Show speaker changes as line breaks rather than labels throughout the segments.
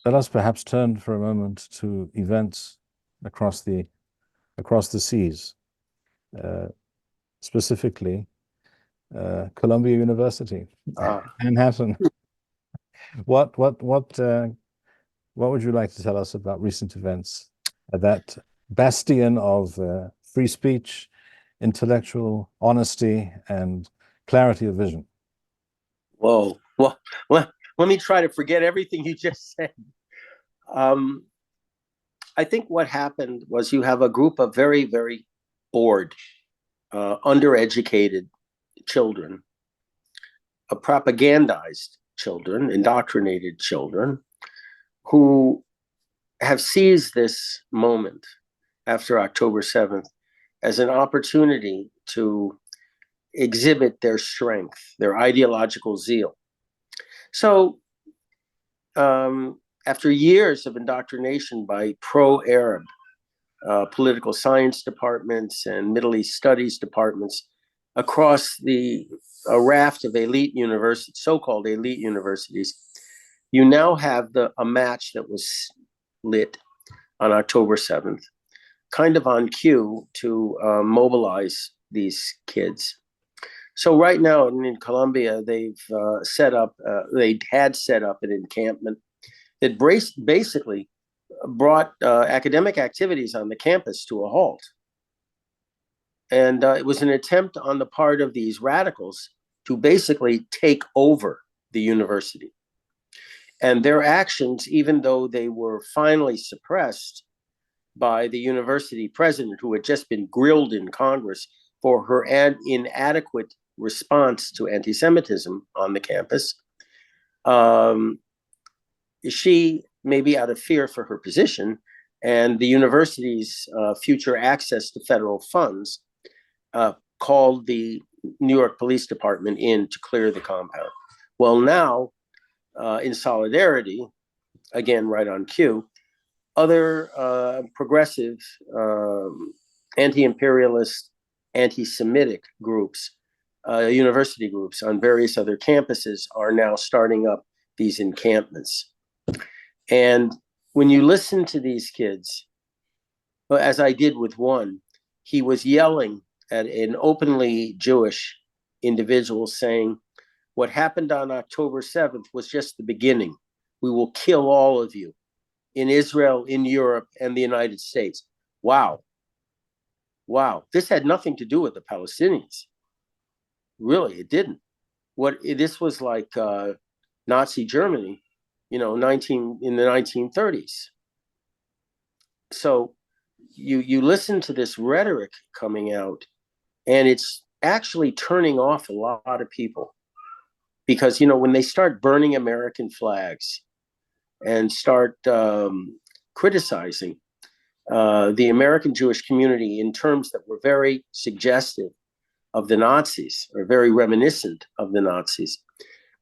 let us perhaps turn for a moment to events across the seas, uh, specifically Columbia University,
Uh,
Manhattan. What what what uh, what would you like to tell us about recent events at that bastion of free speech, intellectual honesty, and clarity of vision?
Whoa. Let me try to forget everything you just said. Um, I think what happened was you have a group of very, very bored, undereducated children, propagandized children, indoctrinated children, who have seized this moment after October 7th as an opportunity to exhibit their strength, their ideological zeal. So, after years of indoctrination by pro Arab political science departments and Middle East studies departments across a raft of elite universities, so-called elite universities, you now have a match that was lit on October 7th, kind of on cue to mobilize these kids. So right now in Colombia, they had set up an encampment that basically brought academic activities on the campus to a halt. And it was an attempt on the part of these radicals to basically take over the university. And their actions, even though they were finally suppressed by the university president, who had just been grilled in Congress for her inadequate response to anti Semitism on the campus, she, maybe out of fear for her position and the university's future access to federal funds, called the New York Police Department in to clear the compound. Well, now, in solidarity, again, right on cue, other progressive, anti-imperialist, anti-Semitic groups, university groups on various other campuses are now starting up these encampments. And when you listen to these kids, as I did with one, he was yelling at an openly Jewish individual saying, what happened on October 7th was just the beginning. We will kill all of you in Israel, in Europe, and the United States. Wow. Wow. This had nothing to do with the Palestinians. Really, it didn't. This was like Nazi Germany, in the 1930s. So you listen to this rhetoric coming out, and it's actually turning off a lot of people because when they start burning American flags and start criticizing the American Jewish community in terms that were very suggestive of the Nazis or very reminiscent of the Nazis,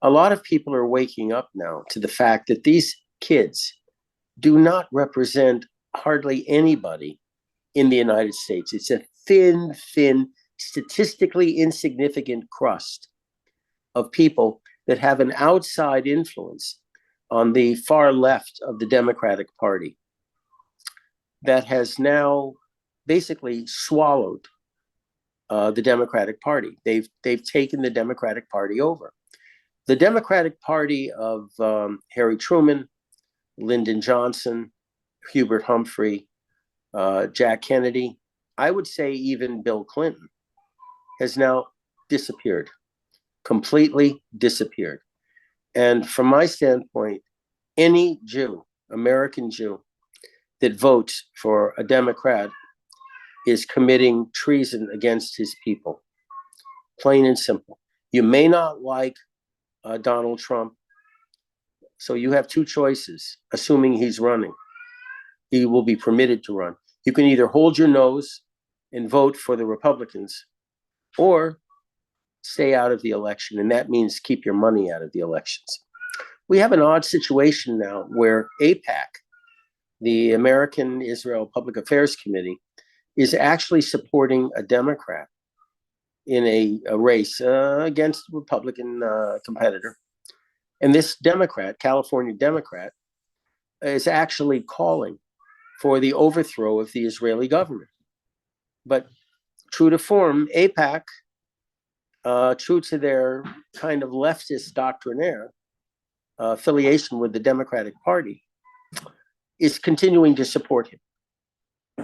a lot of people are waking up now to the fact that these kids do not represent hardly anybody in the United States. It's a thin, statistically insignificant crust of people that have an outside influence on the far left of the Democratic Party that has now basically swallowed the Democratic Party. They've taken the Democratic Party over. The Democratic Party of Harry Truman, Lyndon Johnson, Hubert Humphrey, Jack Kennedy, I would say even Bill Clinton, has now disappeared, completely disappeared. And from my standpoint, any Jew, American Jew, that votes for a Democrat is committing treason against his people, plain and simple. You may not like Donald Trump, so you have two choices, assuming he's running. He will be permitted to run. You can either hold your nose and vote for the Republicans or stay out of the election, and that means keep your money out of the elections. We have an odd situation now where AIPAC, the American Israel Public Affairs Committee, is actually supporting a Democrat in a race against a Republican competitor. And this Democrat, California Democrat, is actually calling for the overthrow of the Israeli government. But true to form, AIPAC, true to their kind of leftist doctrinaire affiliation with the Democratic Party, is continuing to support him.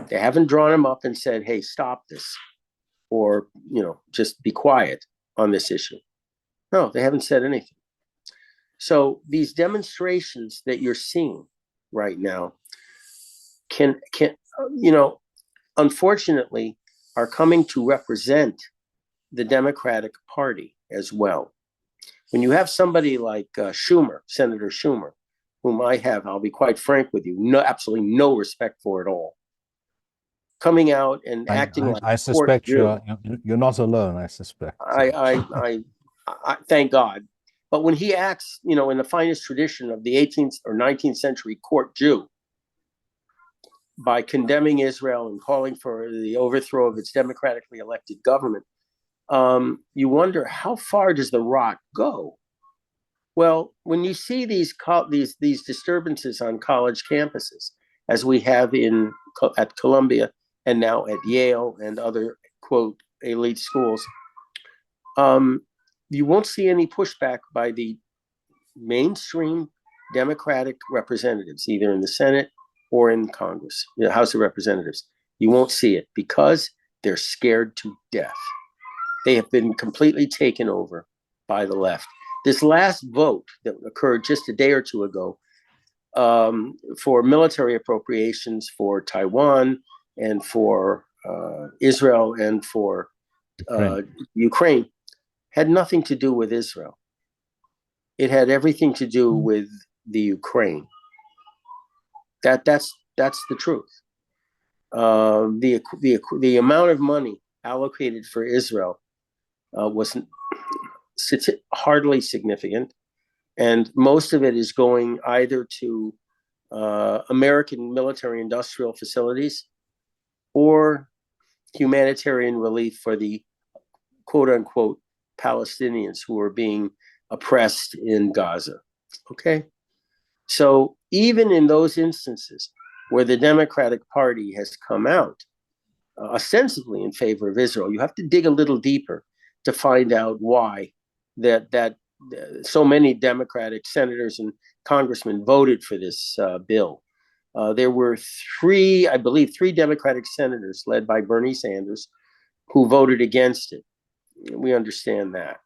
They haven't drawn him up and said, hey, stop this, or, just be quiet on this issue. No, they haven't said anything. So these demonstrations that you're seeing right now can unfortunately are coming to represent the Democratic Party as well. When you have somebody like Schumer, Senator Schumer, whom I'll be quite frank with you, absolutely no respect for at all, coming out and acting like
I suspect you're not alone. I suspect.
I thank God. But when he acts, in the finest tradition of the 18th or 19th century court Jew, by condemning Israel and calling for the overthrow of its democratically elected government, you wonder, how far does the rot go? Well, when you see these disturbances on college campuses, as we have at Columbia and now at Yale and other, quote, elite schools, you won't see any pushback by the mainstream Democratic representatives, either in the Senate or in Congress, the House of Representatives. You won't see it because they're scared to death. They have been completely taken over by the left. This last vote that occurred just a day or two ago for military appropriations for Taiwan and for Israel and for Ukraine had nothing to do with Israel. It had everything to do with the Ukraine. That's the truth. The amount of money allocated for Israel was hardly significant, and most of it is going either to American military industrial facilities or humanitarian relief for the quote unquote Palestinians who are being oppressed in Gaza. Okay? So even in those instances where the Democratic Party has come out ostensibly in favor of Israel, you have to dig a little deeper to find out why that so many Democratic senators and congressmen voted for this bill. There were three Democratic senators led by Bernie Sanders who voted against it. We understand that.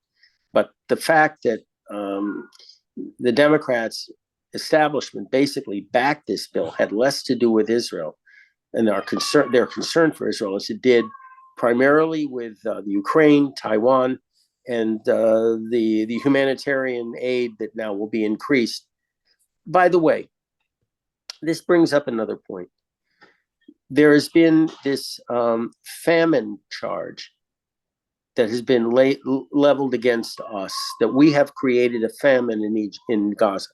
But the fact that the Democrats establishment basically backed this bill had less to do with Israel and their concern for Israel as it did primarily with the Ukraine, Taiwan, and the humanitarian aid that now will be increased. By the way, this brings up another point. There has been this famine charge that has been leveled against us, that we have created a famine in Gaza.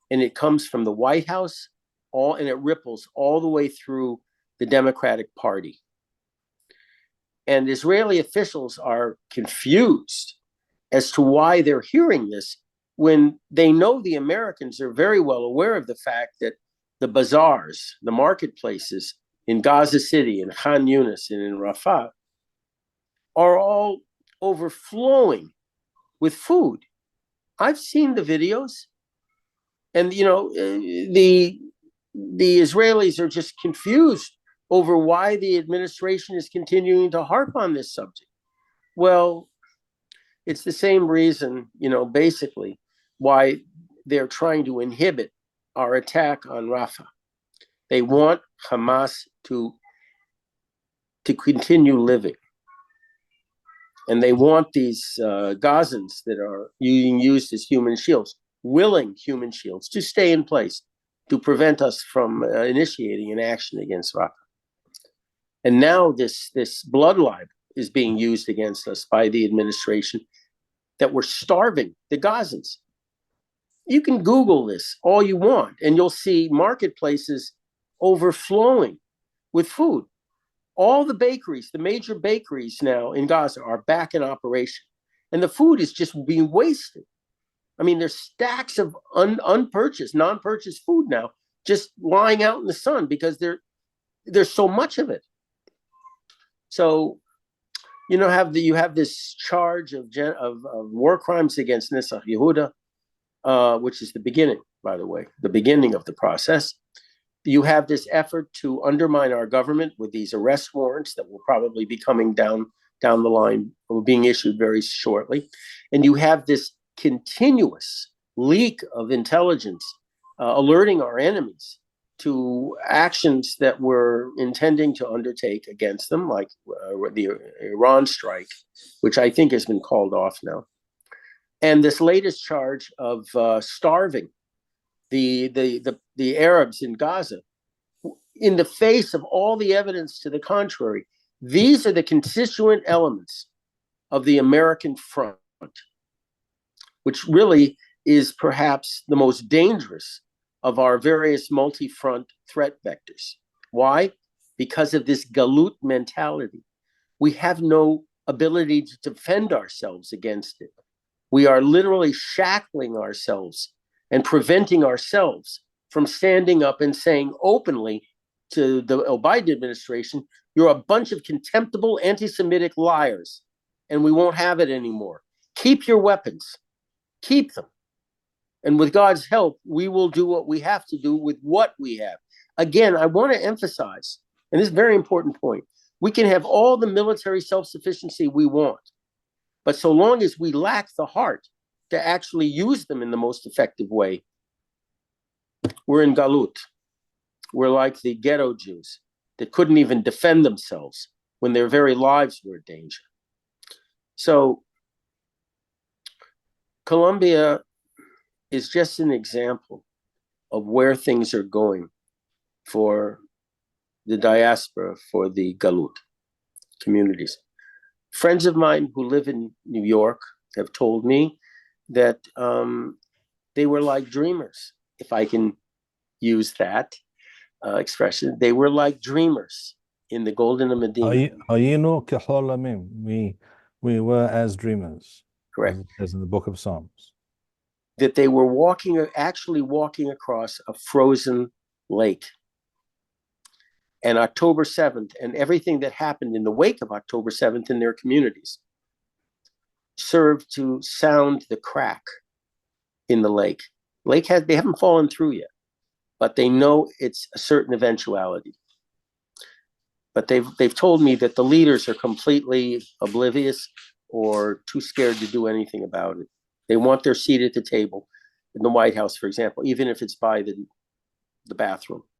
And it comes from the White House, and it ripples all the way through the Democratic Party. And Israeli officials are confused as to why they're hearing this when they know the Americans are very well aware of the fact that the bazaars, the marketplaces in Gaza City, in Khan Yunis, and in Rafah are all overflowing with food. I've seen the videos, and the Israelis are just confused over why the administration is continuing to harp on this subject. Well, it's the same reason, basically why they're trying to inhibit our attack on Rafah. They want Hamas to continue living. And they want these Gazans that are being used as human shields, willing human shields, to stay in place to prevent us from initiating an action against Rafah. And now this blood libel is being used against us by the administration, that we're starving the Gazans. You can Google this all you want, and you'll see marketplaces overflowing with food. All the bakeries, the major bakeries now in Gaza, are back in operation, and the food is just being wasted. I mean, there's stacks of unpurchased, non-purchased food now, just lying out in the sun because there's so much of it. So, you have this charge of war crimes against Nesach Yehuda, which is the beginning, by the way, the beginning of the process. You have this effort to undermine our government with these arrest warrants that will probably be coming down the line, or being issued very shortly. And you have this continuous leak of intelligence alerting our enemies to actions that we're intending to undertake against them, like the Iran strike, which I think has been called off now. And this latest charge of starving the Arabs in Gaza, in the face of all the evidence to the contrary. These are the constituent elements of the American front, which really is perhaps the most dangerous of our various multi-front threat vectors. Why? Because of this galut mentality. We have no ability to defend ourselves against it. We are literally shackling ourselves and preventing ourselves from standing up and saying openly to the Biden administration, you're a bunch of contemptible anti-Semitic liars, and we won't have it anymore. Keep your weapons. Keep them. And with God's help, we will do what we have to do with what we have. Again, I want to emphasize, and this is a very important point, we can have all the military self-sufficiency we want, but so long as we lack the heart to actually use them in the most effective way, we're in galut. We're like the ghetto Jews that couldn't even defend themselves when their very lives were in danger. So Colombia is just an example of where things are going for the diaspora, for the galut communities. Friends of mine who live in New York have told me that they were like dreamers, if I can use that expression. They were like dreamers in the Golden Medina.
We were as dreamers.
Correct.
As in the book of Psalms.
That they were actually walking across a frozen lake. And October 7th, and everything that happened in the wake of October 7th in their communities, served to sound the crack in the lake. They haven't fallen through yet, but they know it's a certain eventuality. But they've told me that the leaders are completely oblivious or too scared to do anything about it. They want their seat at the table in the White House, for example, even if it's by the bathroom.